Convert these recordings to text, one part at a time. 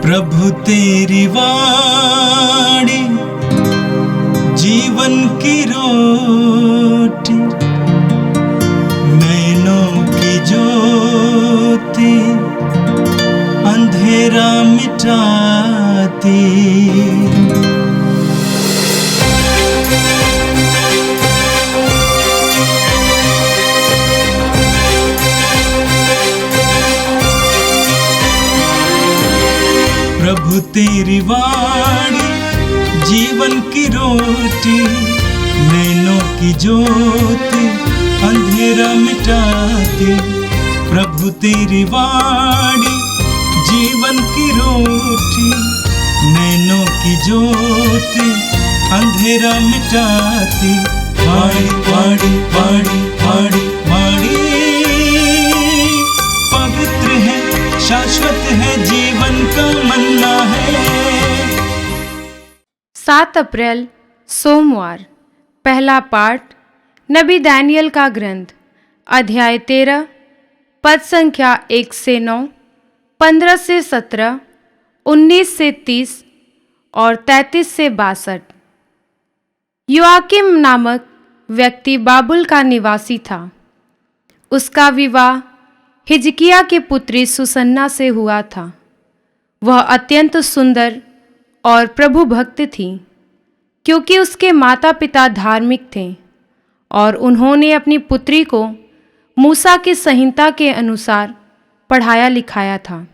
प्रभु तेरी वाणी जीवन की रोटी, नैनों की ज्योति अंधेरा मिटाती। प्रभु तेरी वाणी जीवन की रोटी, नैनों की ज्योति अंधेरा मिटाती। प्रभु तेरी वाणी जीवन की रोटी, नैनों की ज्योति अंधेरा मिटाती। वाणी वाणी वाणी वाणी वाणी पवित्र है, शाश्वत है, जीवन का मन्ना है। 7 अप्रैल सोमवार। पहला पाठ नबी दानियल का ग्रंथ, अध्याय 13, पद संख्या 1 से 9, 15 से 17, 19 से 30 और 33 से 62। योआकिम नामक व्यक्ति बाबुल का निवासी था। उसका विवाह हिजकिया की पुत्री सुसन्ना से हुआ था। वह अत्यंत सुंदर और प्रभु भक्त थी, क्योंकि उसके माता पिता धार्मिक थे और उन्होंने अपनी पुत्री को मूसा की संहिता के अनुसार पढ़ाया लिखाया था।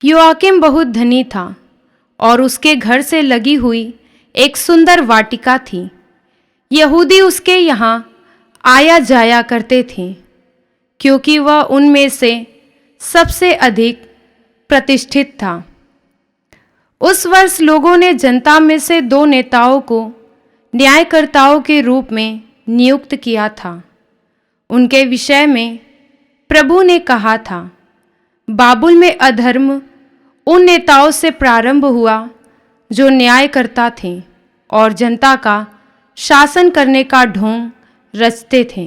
योआकिम बहुत धनी था और उसके घर से लगी हुई एक सुंदर वाटिका थी। यहूदी उसके यहाँ आया जाया करते थे, क्योंकि वह उनमें से सबसे अधिक प्रतिष्ठित था। उस वर्ष लोगों ने जनता में से 2 नेताओं को न्यायकर्ताओं के रूप में नियुक्त किया था। उनके विषय में प्रभु ने कहा था, बाबुल में अधर्म उन नेताओं से प्रारंभ हुआ जो न्यायकर्ता थे और जनता का शासन करने का ढोंग रचते थे।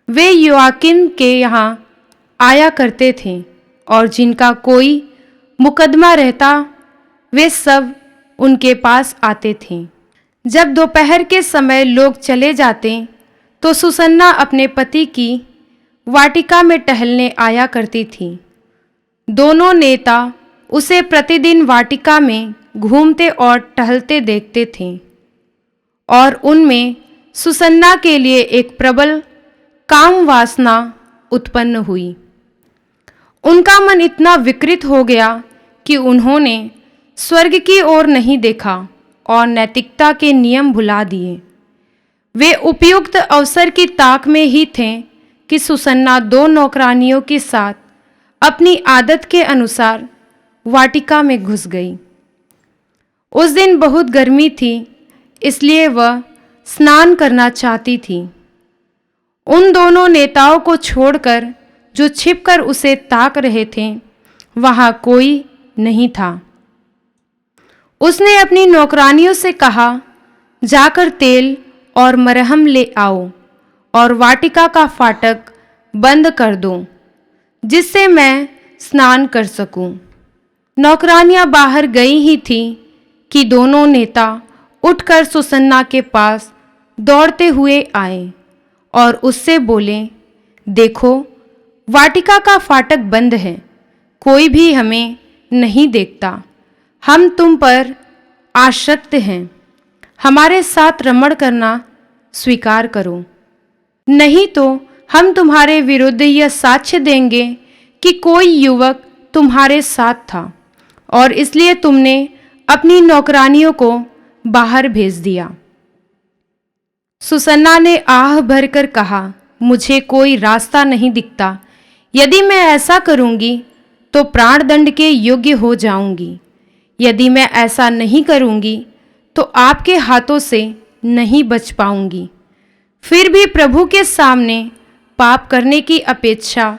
वे योआकिन के यहाँ आया करते थे और जिनका कोई मुकदमा रहता वे सब उनके पास आते थे। जब दोपहर के समय लोग चले जाते तो सुसन्ना अपने पति की वाटिका में टहलने आया करती थी। दोनों नेता उसे प्रतिदिन वाटिका में घूमते और टहलते देखते थे और उनमें सुसन्ना के लिए एक प्रबल काम वासना उत्पन्न हुई। उनका मन इतना विकृत हो गया कि उन्होंने स्वर्ग की ओर नहीं देखा और नैतिकता के नियम भुला दिए। वे उपयुक्त अवसर की ताक में ही थे कि सुसन्ना 2 नौकरानियों के साथ अपनी आदत के अनुसार वाटिका में घुस गई। उस दिन बहुत गर्मी थी, इसलिए वह स्नान करना चाहती थी। उन दोनों नेताओं को छोड़कर जो छिपकर उसे ताक रहे थे, वहां कोई नहीं था। उसने अपनी नौकरानियों से कहा, जाकर तेल और मरहम ले आओ और वाटिका का फाटक बंद कर दो, जिससे मैं स्नान कर सकूं। नौकरानियां बाहर गई ही थी कि दोनों नेता उठकर सुसन्ना के पास दौड़ते हुए आए और उससे बोले, देखो, वाटिका का फाटक बंद है, कोई भी हमें नहीं देखता। हम तुम पर आसक्त हैं, हमारे साथ रमण करना स्वीकार करो, नहीं तो हम तुम्हारे विरुद्ध यह साक्ष्य देंगे कि कोई युवक तुम्हारे साथ था और इसलिए तुमने अपनी नौकरानियों को बाहर भेज दिया। सुसन्ना ने आह भरकर कहा, मुझे कोई रास्ता नहीं दिखता। यदि मैं ऐसा करूंगी तो प्राणदंड के योग्य हो जाऊंगी। यदि मैं ऐसा नहीं करूंगी तो आपके हाथों से नहीं बच पाऊंगी। फिर भी प्रभु के सामने पाप करने की अपेक्षा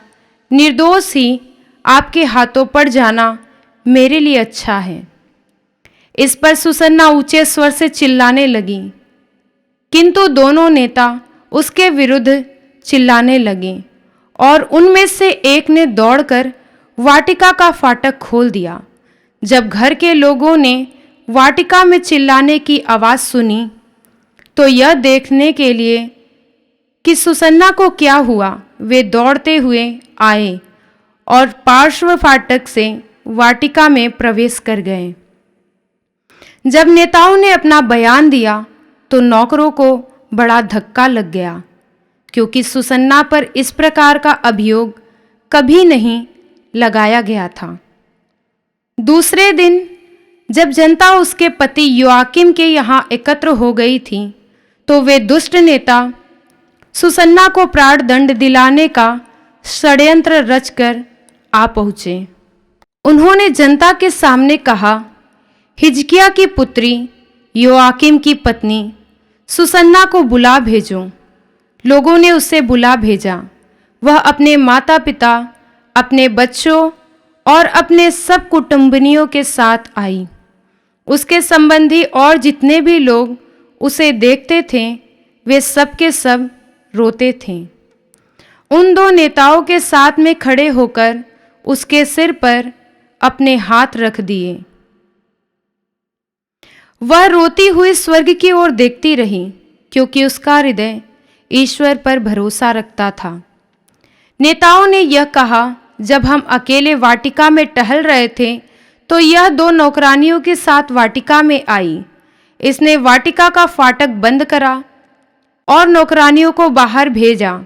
निर्दोष ही आपके हाथों पड़ जाना मेरे लिए अच्छा है। इस पर सुसन्ना ऊंचे स्वर से चिल्लाने लगी, किंतु दोनों नेता उसके विरुद्ध चिल्लाने लगे और उनमें से एक ने दौड़कर वाटिका का फाटक खोल दिया। जब घर के लोगों ने वाटिका में चिल्लाने की आवाज़ सुनी तो यह देखने के लिए कि सुसन्ना को क्या हुआ, वे दौड़ते हुए आए और पार्श्व फाटक से वाटिका में प्रवेश कर गए। जब नेताओं ने अपना बयान दिया तो नौकरों को बड़ा धक्का लग गया, क्योंकि सुसन्ना पर इस प्रकार का अभियोग कभी नहीं लगाया गया था। दूसरे दिन जब जनता उसके पति योआकिम के यहाँ एकत्र हो गई थी तो वे दुष्ट नेता सुसन्ना को प्राण दंड दिलाने का षड्यंत्र रचकर आ पहुँचे। उन्होंने जनता के सामने कहा, हिजकिय्याह की पुत्री योआकिम की पत्नी सुसन्ना को बुला भेजो। लोगों ने उसे बुला भेजा। वह अपने माता पिता, अपने बच्चों और अपने सब कुटुंबियों के साथ आई। उसके संबंधी और जितने भी लोग उसे देखते थे वे सब के सब रोते थे। उन दो नेताओं के साथ में खड़े होकर उसके सिर पर अपने हाथ रख दिए। वह रोती हुई स्वर्ग की ओर देखती रही, क्योंकि उसका हृदय ईश्वर पर भरोसा रखता था। नेताओं ने यह कहा, जब हम अकेले वाटिका में टहल रहे थे तो यह दो नौकरानियों के साथ वाटिका में आई। इसने वाटिका का फाटक बंद करा और नौकरानियों को बाहर भेजा।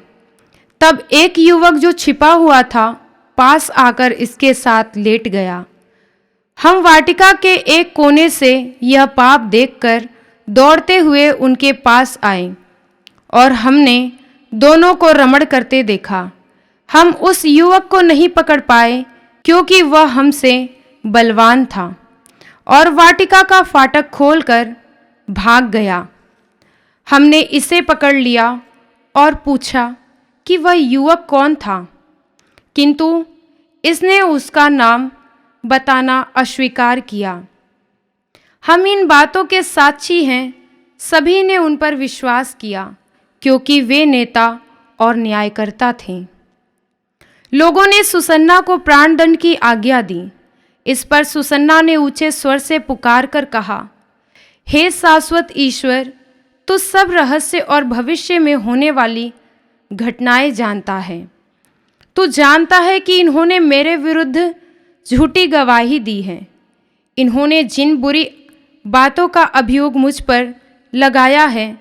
तब एक युवक जो छिपा हुआ था पास आकर इसके साथ लेट गया। हम वाटिका के एक कोने से यह पाप देखकर दौड़ते हुए उनके पास आए और हमने दोनों को रमण करते देखा। हम उस युवक को नहीं पकड़ पाए, क्योंकि वह हमसे बलवान था और वाटिका का फाटक खोलकर भाग गया। हमने इसे पकड़ लिया और पूछा कि वह युवक कौन था, किंतु इसने उसका नाम बताना अस्वीकार किया। हम इन बातों के साक्षी हैं। सभी ने उन पर विश्वास किया, क्योंकि वे नेता और न्यायकर्ता थे। लोगों ने सुसन्ना को प्राण दंड की आज्ञा दी। इस पर सुसन्ना ने ऊंचे स्वर से पुकार कर कहा, हे शाश्वत ईश्वर, तू सब रहस्य और भविष्य में होने वाली घटनाएं जानता है। तू जानता है कि इन्होंने मेरे विरुद्ध झूठी गवाही दी है। इन्होंने जिन बुरी बातों का अभियोग मुझ पर लगाया है,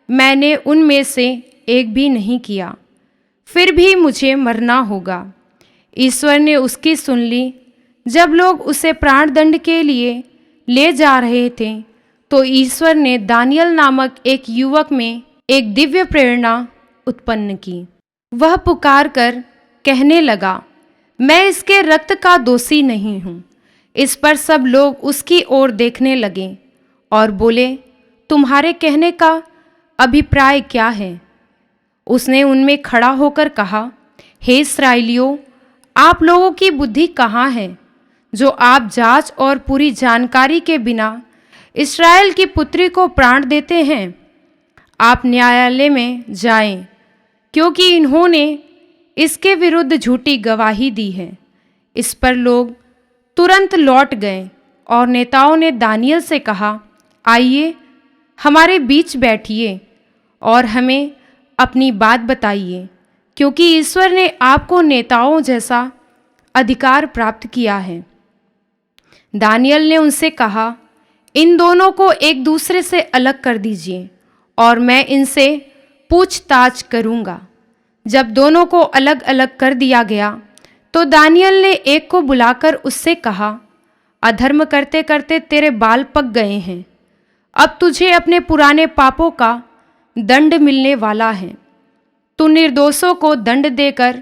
मैंने उनमें से एक भी नहीं किया। फिर भी मुझे मरना होगा। ईश्वर ने उसकी सुन ली। जब लोग उसे प्राण दंड के लिए ले जा रहे थे तो ईश्वर ने दानियल नामक एक युवक में एक दिव्य प्रेरणा उत्पन्न की। वह पुकार कर कहने लगा, मैं इसके रक्त का दोषी नहीं हूँ। इस पर सब लोग उसकी ओर देखने लगे और बोले, तुम्हारे कहने का अभिप्राय क्या है? उसने उनमें खड़ा होकर कहा, हे इस्राएलियों, आप लोगों की बुद्धि कहाँ है, जो आप जांच और पूरी जानकारी के बिना इस्राएल की पुत्री को प्राण देते हैं? आप न्यायालय में जाएं, क्योंकि इन्होंने इसके विरुद्ध झूठी गवाही दी है। इस पर लोग तुरंत लौट गए और नेताओं ने दानियल से कहा, आइए हमारे बीच बैठिए और हमें अपनी बात बताइए, क्योंकि ईश्वर ने आपको नेताओं जैसा अधिकार प्राप्त किया है। दानियल ने उनसे कहा, इन दोनों को एक दूसरे से अलग कर दीजिए और मैं इनसे पूछताछ करूंगा। जब दोनों को अलग अलग कर दिया गया तो दानियल ने एक को बुलाकर उससे कहा, अधर्म करते करते तेरे बाल पक गए हैं। अब तुझे अपने पुराने पापों का दंड मिलने वाला है। तू निर्दोषों को दंड देकर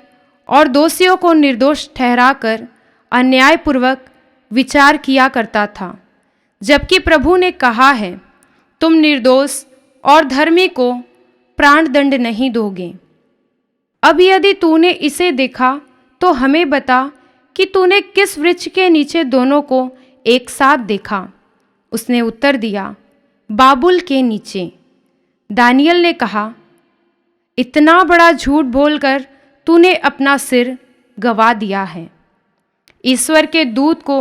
और दोषियों को निर्दोष ठहराकर अन्यायपूर्वक विचार किया करता था, जबकि प्रभु ने कहा है, तुम निर्दोष और धर्मी को प्राण दंड नहीं दोगे। अब यदि तूने इसे देखा तो हमें बता कि तूने किस वृक्ष के नीचे दोनों को एक साथ देखा। उसने उत्तर दिया, बाबुल के नीचे। दानियल ने कहा, इतना बड़ा झूठ बोलकर तूने अपना सिर गवा दिया है। ईश्वर के दूत को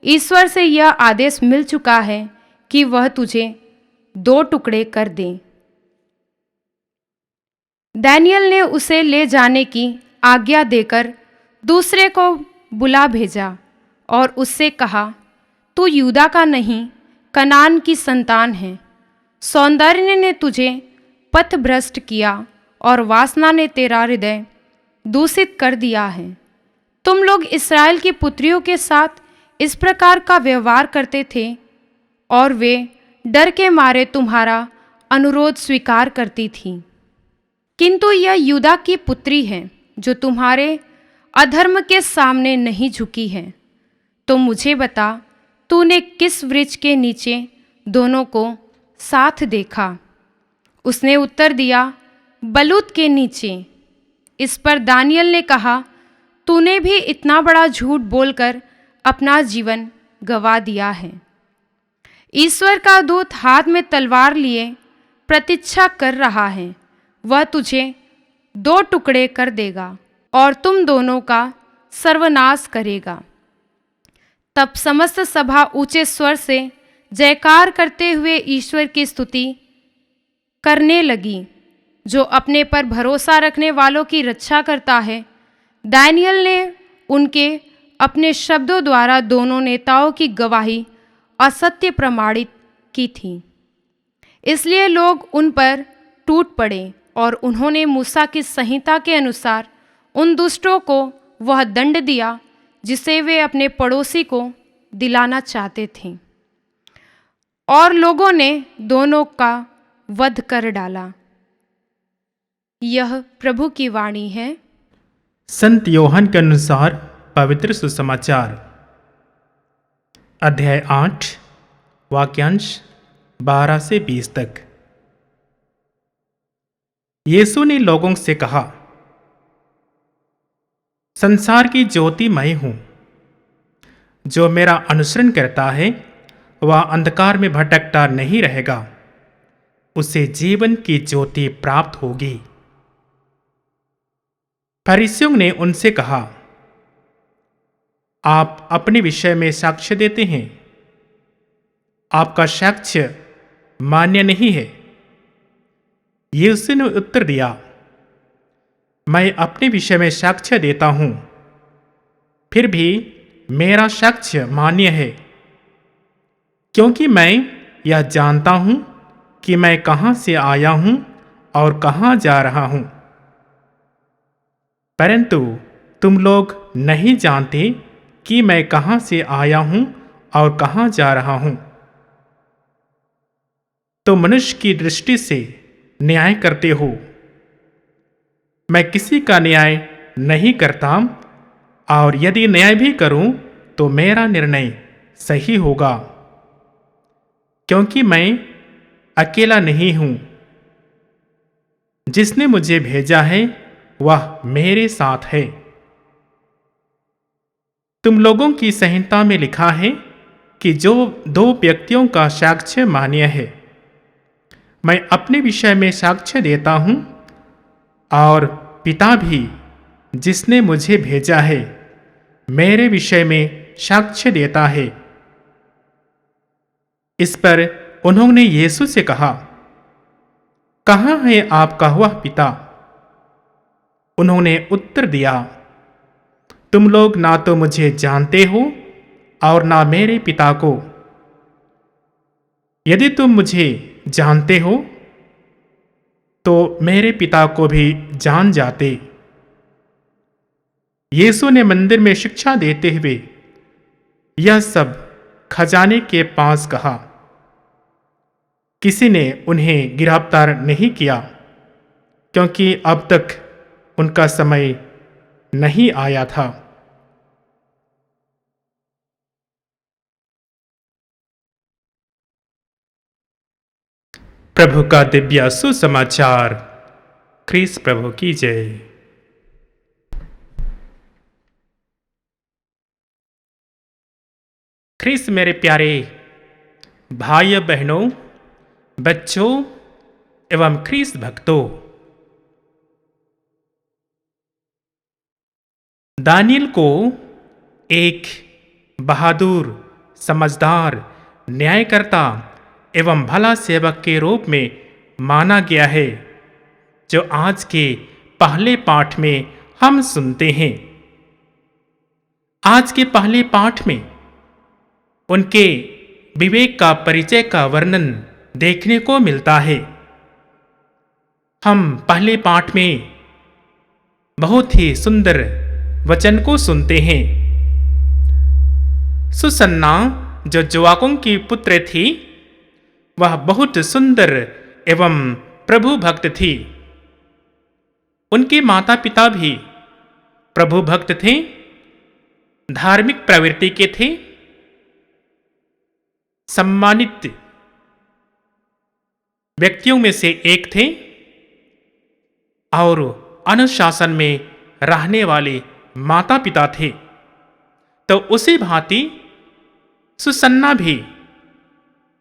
ईश्वर से यह आदेश मिल चुका है कि वह तुझे 2 टुकड़े कर दे। दानियल ने उसे ले जाने की आज्ञा देकर दूसरे को बुला भेजा और उससे कहा, तू यूदा का नहीं, कनान की संतान है। सौंदर्य ने तुझे पथभ्रष्ट किया और वासना ने तेरा हृदय दूषित कर दिया है। तुम लोग इस्राएल की पुत्रियों के साथ इस प्रकार का व्यवहार करते थे और वे डर के मारे तुम्हारा अनुरोध स्वीकार करती थीं। किंतु यह यूदा की पुत्री है जो तुम्हारे अधर्म के सामने नहीं झुकी है। तो मुझे बता, तूने किस वृक्ष के नीचे दोनों को साथ देखा? उसने उत्तर दिया, बलूत के नीचे। इस पर दानियल ने कहा, तूने भी इतना बड़ा झूठ बोलकर अपना जीवन गंवा दिया है। ईश्वर का दूत हाथ में तलवार लिए प्रतीक्षा कर रहा है। वह तुझे 2 टुकड़े कर देगा और तुम दोनों का सर्वनाश करेगा। तब समस्त सभा ऊंचे स्वर से जयकार करते हुए ईश्वर की स्तुति करने लगी, जो अपने पर भरोसा रखने वालों की रक्षा करता है। दानियल ने उनके अपने शब्दों द्वारा दोनों नेताओं की गवाही असत्य प्रमाणित की थी। इसलिए लोग उन पर टूट पड़े और उन्होंने मूसा की संहिता के अनुसार उन दुष्टों को वह दंड दिया जिसे वे अपने पड़ोसी को दिलाना चाहते थे, और लोगों ने दोनों का वध कर डाला। यह प्रभु की वाणी है। संत योहन के अनुसार पवित्र सुसमाचार, अध्याय 8, वाक्यांश 12 से 20 तक। यीशु ने लोगों से कहा, संसार की ज्योति मैं हूं। जो मेरा अनुसरण करता है वह अंधकार में भटकता नहीं रहेगा, उसे जीवन की ज्योति प्राप्त होगी। फरीसियों ने उनसे कहा, आप अपने विषय में साक्ष्य देते हैं, आपका साक्ष्य मान्य नहीं है। यीशु ने उत्तर दिया, मैं अपने विषय में साक्ष्य देता हूं, फिर भी मेरा साक्ष्य मान्य है, क्योंकि मैं यह जानता हूं कि मैं कहां से आया हूं और कहां जा रहा हूं। परंतु तुम लोग नहीं जानते कि मैं कहां से आया हूं और कहां जा रहा हूं। तो मनुष्य की दृष्टि से न्याय करते हो। मैं किसी का न्याय नहीं करता, और यदि न्याय भी करूं तो मेरा निर्णय सही होगा, क्योंकि मैं अकेला नहीं हूं। जिसने मुझे भेजा है वह मेरे साथ है। तुम लोगों की संहिता में लिखा है कि जो 2 व्यक्तियों का साक्ष्य मान्य है। मैं अपने विषय में साक्ष्य देता हूं, और पिता भी जिसने मुझे भेजा है मेरे विषय में साक्ष्य देता है। इस पर उन्होंने यीशु से कहा, कहाँ है आपका वह पिता? उन्होंने उत्तर दिया, तुम लोग ना तो मुझे जानते हो और ना मेरे पिता को। यदि तुम मुझे जानते हो तो मेरे पिता को भी जान जाते। यीशु ने मंदिर में शिक्षा देते हुए यह सब खजाने के पास कहा। किसी ने उन्हें गिरफ्तार नहीं किया, क्योंकि अब तक उनका समय नहीं आया था। प्रभु का दिव्य सुसमाचार। ख्रीस्त प्रभु की जय। ख्रीस्त मेरे प्यारे भाइयों बहनों, बच्चों एवं ख्रीस्त भक्तों, दानियल को एक बहादुर, समझदार, न्यायकर्ता एवं भला सेवक के रूप में माना गया है, जो आज के पहले पाठ में हम सुनते हैं। आज के पहले पाठ में उनके विवेक का परिचय का वर्णन देखने को मिलता है। हम पहले पाठ में बहुत ही सुंदर वचन को सुनते हैं। सुसन्ना जो जोआकों की पुत्र थी, वह बहुत सुंदर एवं प्रभु भक्त थी। उनके माता पिता भी प्रभु भक्त थे, धार्मिक प्रवृत्ति के थे, सम्मानित व्यक्तियों में से एक थे और अनुशासन में रहने वाले माता पिता थे। तो उसी भांति सुसन्ना भी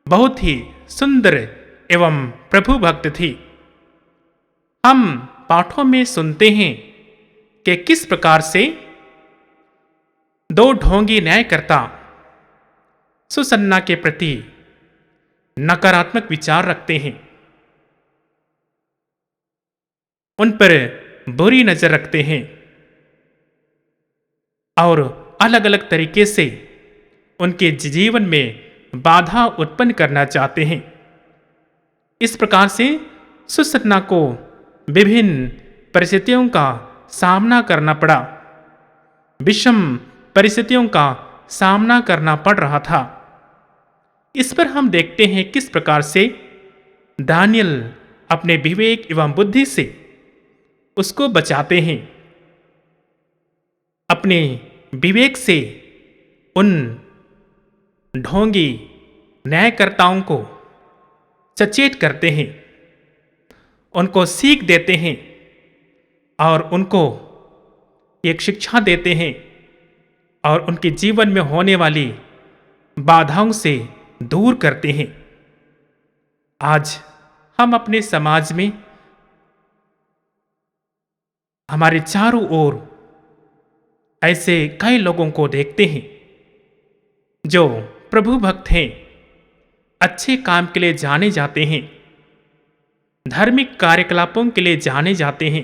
बहुत ही सुंदर एवं प्रभु भक्त थी। हम पाठों में सुनते हैं कि किस प्रकार से दो ढोंगी न्यायकर्ता सुसन्ना के प्रति नकारात्मक विचार रखते हैं, उन पर बुरी नजर रखते हैं और अलग अलग तरीके से उनके जीवन में बाधा उत्पन्न करना चाहते हैं। इस प्रकार से सुसन्ना को विभिन्न परिस्थितियों का सामना करना पड़ा, विषम परिस्थितियों का सामना करना पड़ रहा था। इस पर हम देखते हैं किस प्रकार से दानियल अपने विवेक एवं बुद्धि से उसको बचाते हैं। अपने विवेक से उन ढोंगी न्यायकर्ताओं को सचेत करते हैं, उनको सीख देते हैं और उनको एक शिक्षा देते हैं और उनके जीवन में होने वाली बाधाओं से दूर करते हैं। आज हम अपने समाज में हमारे चारों ओर ऐसे कई लोगों को देखते हैं जो प्रभु भक्त हैं, अच्छे काम के लिए जाने जाते हैं, धार्मिक कार्यकलापों के लिए जाने जाते हैं,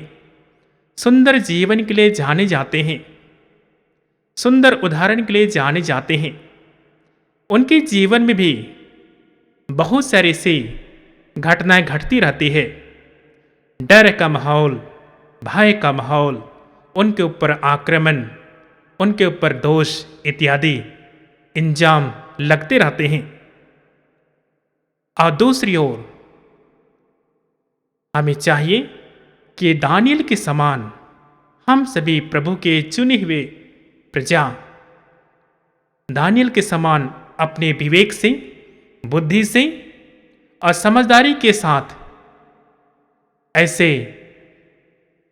सुंदर जीवन के लिए जाने जाते हैं, सुंदर उदाहरण के लिए जाने जाते हैं। उनके जीवन में भी बहुत सारी सी घटनाएं घटती रहती है। डर का माहौल, भय का माहौल, उनके ऊपर आक्रमण, उनके ऊपर दोष इत्यादि इंजाम लगते रहते हैं। और दूसरी ओर हमें चाहिए कि दानियल के समान हम सभी प्रभु के चुने हुए प्रजा दानियल के समान अपने विवेक से, बुद्धि से और समझदारी के साथ ऐसे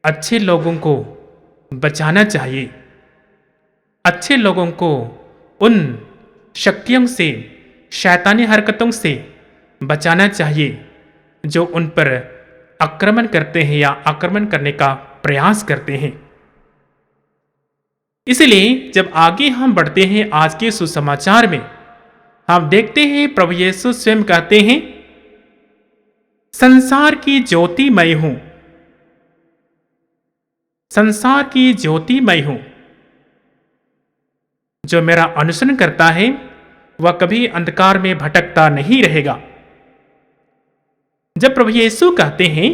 अच्छे लोगों को बचाना चाहिए। अच्छे लोगों को उन शक्तियों से, शैतानी हरकतों से बचाना चाहिए जो उन पर आक्रमण करते हैं या आक्रमण करने का प्रयास करते हैं। इसलिए जब आगे हम बढ़ते हैं आज के सुसमाचार में, हम देखते हैं प्रभु यीशु स्वयं कहते हैं, संसार की ज्योति मैं हूं, संसार की ज्योति मैं हूं। जो मेरा अनुसरण करता है वह कभी अंधकार में भटकता नहीं रहेगा। जब प्रभु यीशु कहते हैं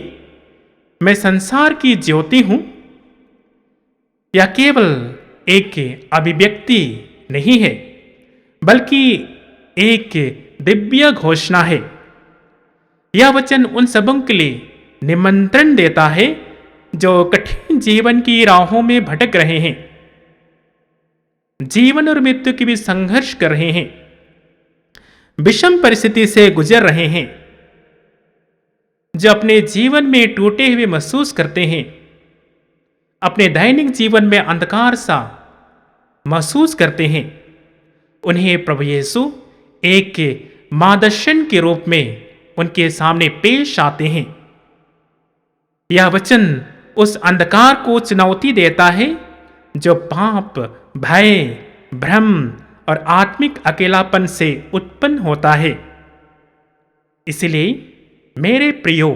मैं संसार की ज्योति हूं, यह केवल एक अभिव्यक्ति नहीं है, बल्कि एक दिव्य घोषणा है। यह वचन उन सबों के लिए निमंत्रण देता है जो कठिन जीवन की राहों में भटक रहे हैं, जीवन और मृत्यु के बीच संघर्ष कर रहे हैं, विषम परिस्थिति से गुजर रहे हैं, जो अपने जीवन में टूटे हुए महसूस करते हैं, अपने दैनिक जीवन में अंधकार सा महसूस करते हैं। उन्हें प्रभु यीशु एक मार्गदर्शन के रूप में उनके सामने पेश आते हैं। यह वचन उस अंधकार को चुनौती देता है जो पाप, भय, भ्रम और आत्मिक अकेलापन से उत्पन्न होता है। इसलिए मेरे प्रियो,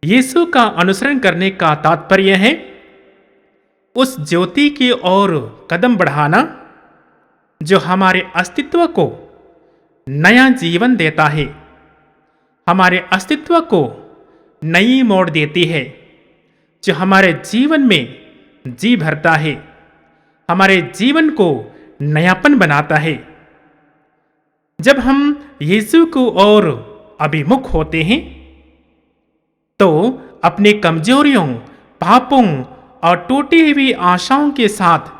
यीशु का अनुसरण करने का तात्पर्य है उस ज्योति की ओर कदम बढ़ाना जो हमारे अस्तित्व को नया जीवन देता है, हमारे अस्तित्व को नई मोड़ देती है, जो हमारे जीवन में जी भरता है, हमारे जीवन को नयापन बनाता है। जब हम यीशु को और अभिमुख होते हैं तो अपनी कमजोरियों, पापों और टूटी हुई आशाओं के साथ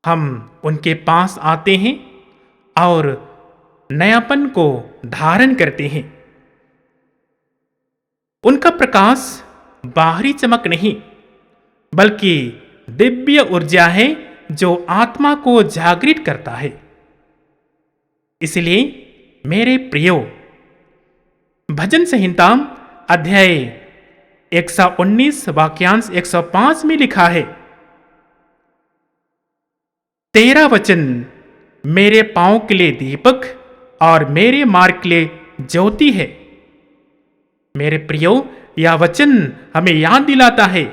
हम उनके पास आते हैं और नयापन को धारण करते हैं। उनका प्रकाश बाहरी चमक नहीं बल्कि दिव्य ऊर्जा है जो आत्मा को जागृत करता है। इसलिए मेरे प्रियो, भजन संहिता अध्याय 119 वाक्यांश 105 में लिखा है, तेरा वचन मेरे पांव के लिए दीपक और मेरे मार्ग के लिए ज्योति है। मेरे प्रियो, यह वचन हमें याद दिलाता है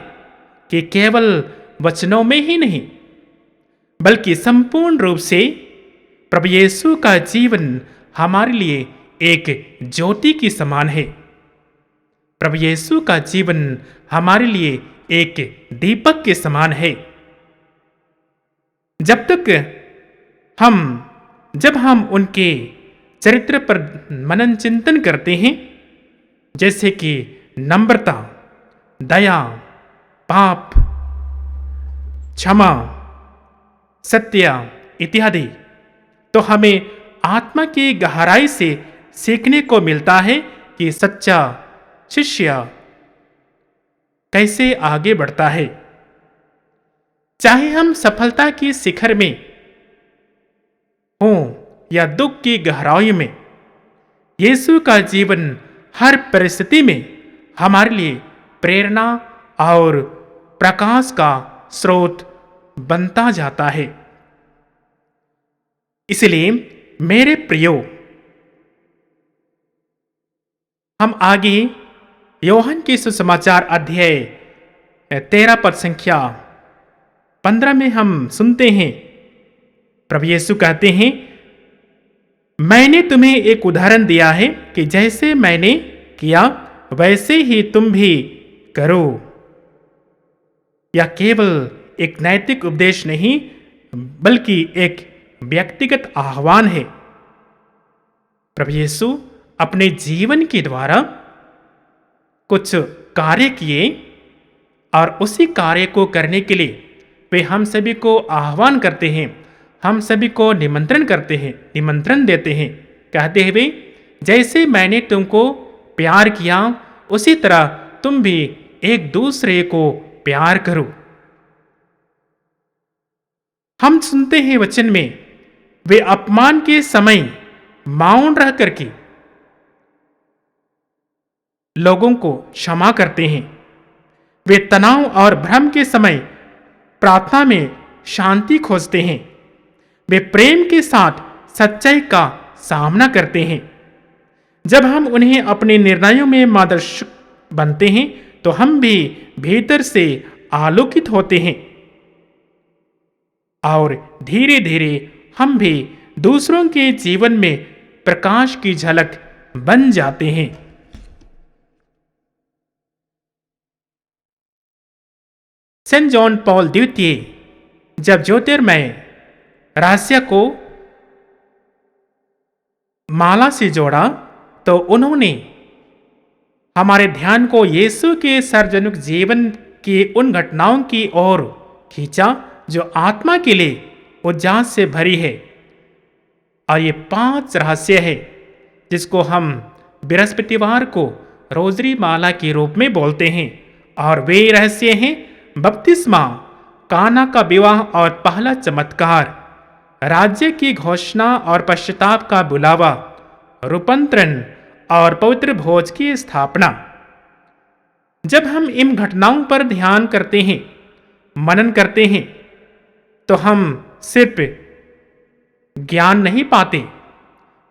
कि केवल वचनों में ही नहीं बल्कि संपूर्ण रूप से प्रभु यीशु का जीवन हमारे लिए एक ज्योति की समान है। प्रभु यीशु का जीवन हमारे लिए एक दीपक के समान है। जब हम उनके चरित्र पर मनन चिंतन करते हैं, जैसे कि नम्रता, दया, पाप, क्षमा, सत्य इत्यादि, तो हमें आत्मा की गहराई से सीखने को मिलता है कि सच्चा शिष्य कैसे आगे बढ़ता है। चाहे हम सफलता की शिखर में हों या दुख की गहराई में, यीशु का जीवन हर परिस्थिति में हमारे लिए प्रेरणा और प्रकाश का स्रोत बनता जाता है। इसलिए मेरे प्रियो, हम आगे योहन के सुसमाचार अध्याय 13 पद संख्या 15 में हम सुनते हैं, प्रभु यीशु कहते हैं, मैंने तुम्हें एक उदाहरण दिया है कि जैसे मैंने किया वैसे ही तुम भी करो। यह केवल एक नैतिक उपदेश नहीं बल्कि एक व्यक्तिगत आह्वान है। प्रभु यीशु अपने जीवन के द्वारा कुछ कार्य किए और उसी कार्य को करने के लिए वे हम सभी को आह्वान करते हैं, हम सभी को निमंत्रण देते हैं, कहते हुए जैसे मैंने तुमको प्यार किया उसी तरह तुम भी एक दूसरे को प्यार करो। हम सुनते हैं वचन में, वे अपमान के समय मौन रह करके लोगों को क्षमा करते हैं। वे तनाव और भ्रम के समय प्रार्थना में शांति खोजते हैं। वे प्रेम के साथ सच्चाई का सामना करते हैं। जब हम उन्हें अपने निर्णयों में मार्गदर्शक बनते हैं तो हम भी भीतर से आलोकित होते हैं और धीरे धीरे हम भी दूसरों के जीवन में प्रकाश की झलक बन जाते हैं। सेंट जॉन पॉल द्वितीय जब ज्योतिर्मय रहस्य को माला से जोड़ा तो उन्होंने हमारे ध्यान को यीशु के सार्वजनिक जीवन की उन घटनाओं की ओर खींचा जो आत्मा के लिए उजास से भरी है। और ये 5 रहस्य है जिसको हम बृहस्पतिवार को रोजरी माला के रूप में बोलते हैं। और वे रहस्य हैं बपतिस्मा, काना का विवाह और पहला चमत्कार, राज्य की घोषणा और पश्चाताप का बुलावा, रूपांतरण और पवित्र भोज की स्थापना। जब हम इन घटनाओं पर ध्यान करते हैं, मनन करते हैं, तो हम सिर्फ ज्ञान नहीं पाते,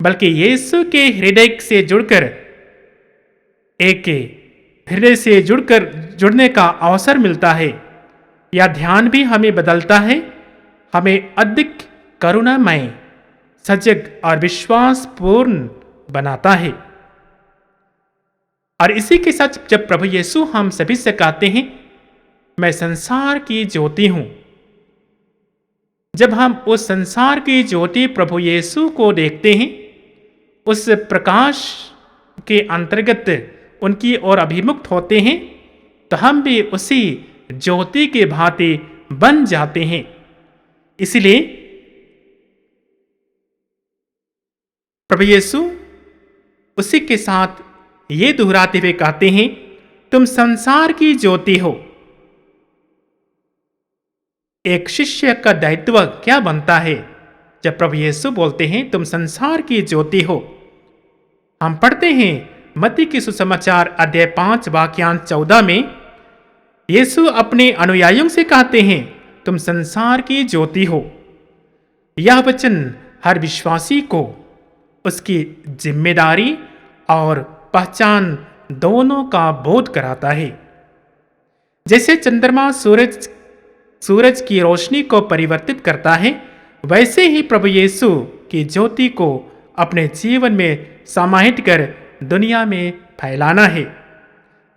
बल्कि यीशु के हृदय से जुड़कर एक हृदय से जुड़ने का अवसर मिलता है। यह ध्यान भी हमें बदलता है, हमें अधिक करुणामय, सजग और विश्वासपूर्ण बनाता है। और इसी के साथ जब प्रभु यीशु हम सभी से कहते हैं, मैं संसार की ज्योति हूं, जब हम उस संसार की ज्योति प्रभु यीशु को देखते हैं, उस प्रकाश के अंतर्गत उनकी ओर अभिमुख होते हैं, तो हम भी उसी ज्योति के भांति बन जाते हैं। इसलिए प्रभु यीशु उसी के साथ ये दोहराते हुए कहते हैं, तुम संसार की ज्योति हो। एक शिष्य का दायित्व क्या बनता है जब प्रभु यीशु बोलते हैं तुम संसार की ज्योति हो? हम पढ़ते हैं मत्ती की सुसमाचार अध्याय 5 वाक्यांश 14 में, यीशु अपने अनुयायियों से कहते हैं तुम संसार की ज्योति हो। यह वचन हर विश्वासी को उसकी जिम्मेदारी और पहचान दोनों का बोध कराता है। जैसे चंद्रमा सूरज की रोशनी को परिवर्तित करता है, वैसे ही प्रभु यीशु की ज्योति को अपने जीवन में समाहित कर दुनिया में फैलाना है।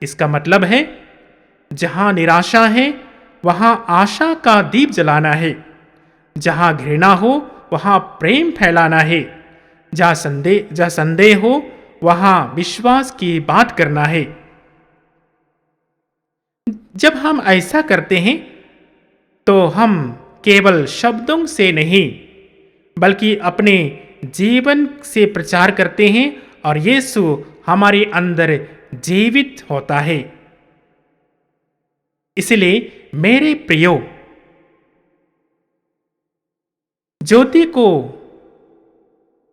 इसका मतलब है जहां निराशा है वहां आशा का दीप जलाना है, जहां घृणा हो वहां प्रेम फैलाना है, जहां संदेह हो वहां विश्वास की बात करना है। जब हम ऐसा करते हैं तो हम केवल शब्दों से नहीं बल्कि अपने जीवन से प्रचार करते हैं और यीशु हमारे अंदर जीवित होता है। इसलिए मेरे प्रियो, ज्योति को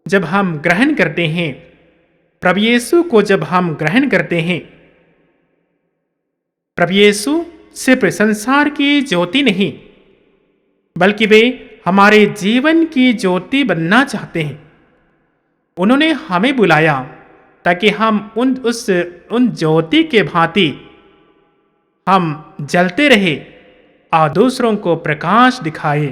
जब हम ग्रहण करते हैं, प्रभु यीशु को जब हम ग्रहण करते हैं, प्रभु यीशु सिर्फ संसार की ज्योति नहीं बल्कि वे हमारे जीवन की ज्योति बनना चाहते हैं। उन्होंने हमें बुलाया ताकि हम उन ज्योति के भांति हम जलते रहे और दूसरों को प्रकाश दिखाए,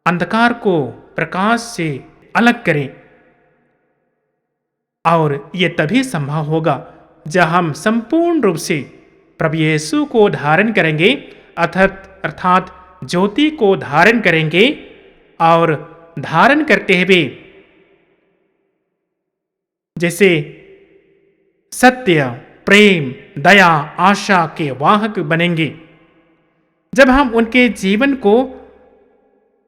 अंधकार को प्रकाश से अलग करें। और ये तभी संभव होगा जब हम संपूर्ण रूप से प्रभु यीशु को धारण करेंगे, अर्थात ज्योति को धारण करेंगे और धारण करते हुए जैसे सत्य, प्रेम, दया, आशा के वाहक बनेंगे। जब हम उनके जीवन को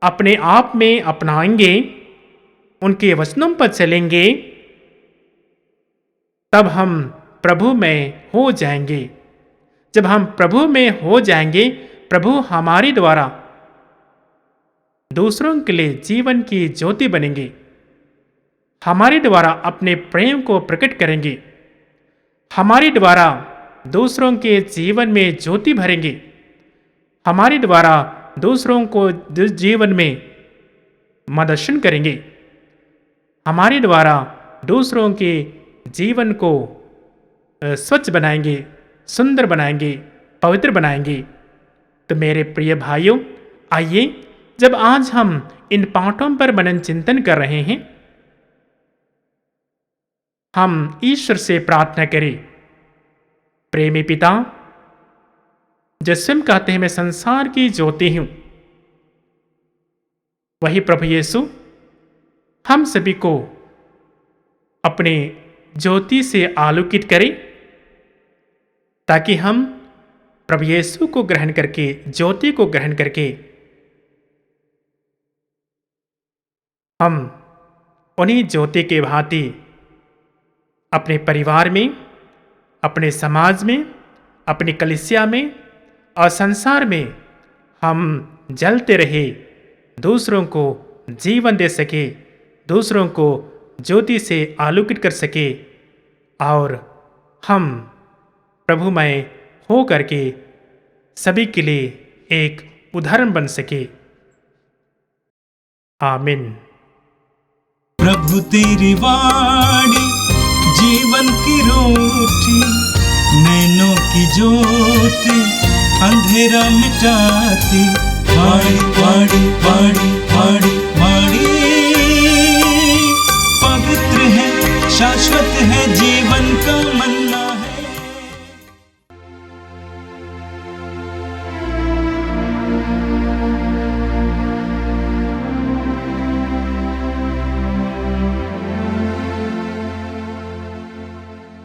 अपने आप में अपनाएंगे, उनके वचनों पर चलेंगे, तब हम प्रभु में हो जाएंगे। जब हम प्रभु में हो जाएंगे, प्रभु हमारे द्वारा दूसरों के लिए जीवन की ज्योति बनेंगे, हमारे द्वारा अपने प्रेम को प्रकट करेंगे, हमारे द्वारा दूसरों के जीवन में ज्योति भरेंगे, हमारे द्वारा दूसरों को जीवन में मार्गदर्शन करेंगे, हमारे द्वारा दूसरों के जीवन को स्वच्छ बनाएंगे, सुंदर बनाएंगे, पवित्र बनाएंगे। तो मेरे प्रिय भाइयों, आइए जब आज हम इन पाठों पर मनन चिंतन कर रहे हैं, हम ईश्वर से प्रार्थना करें। प्रेमी पिता, जो स्वयं कहते हैं मैं संसार की ज्योति हूं, वही प्रभु यीशु हम सभी को अपने ज्योति से आलोकित करें ताकि हम प्रभु यीशु को ग्रहण करके, ज्योति को ग्रहण करके हम उन्हीं ज्योति के भांति अपने परिवार में, अपने समाज में, अपनी कलीसिया में और संसार में हम जलते रहे, दूसरों को जीवन दे सके, दूसरों को ज्योति से आलोकित कर सके और हम प्रभुमय हो करके सभी के लिए एक उदाहरण बन सके। आमीन। प्रभु तेरी वाणी जीवन की रोटी, नैनों की ज्योति अंधेरा मिटाती। वाणी वाणी वाणी वाणी वाणी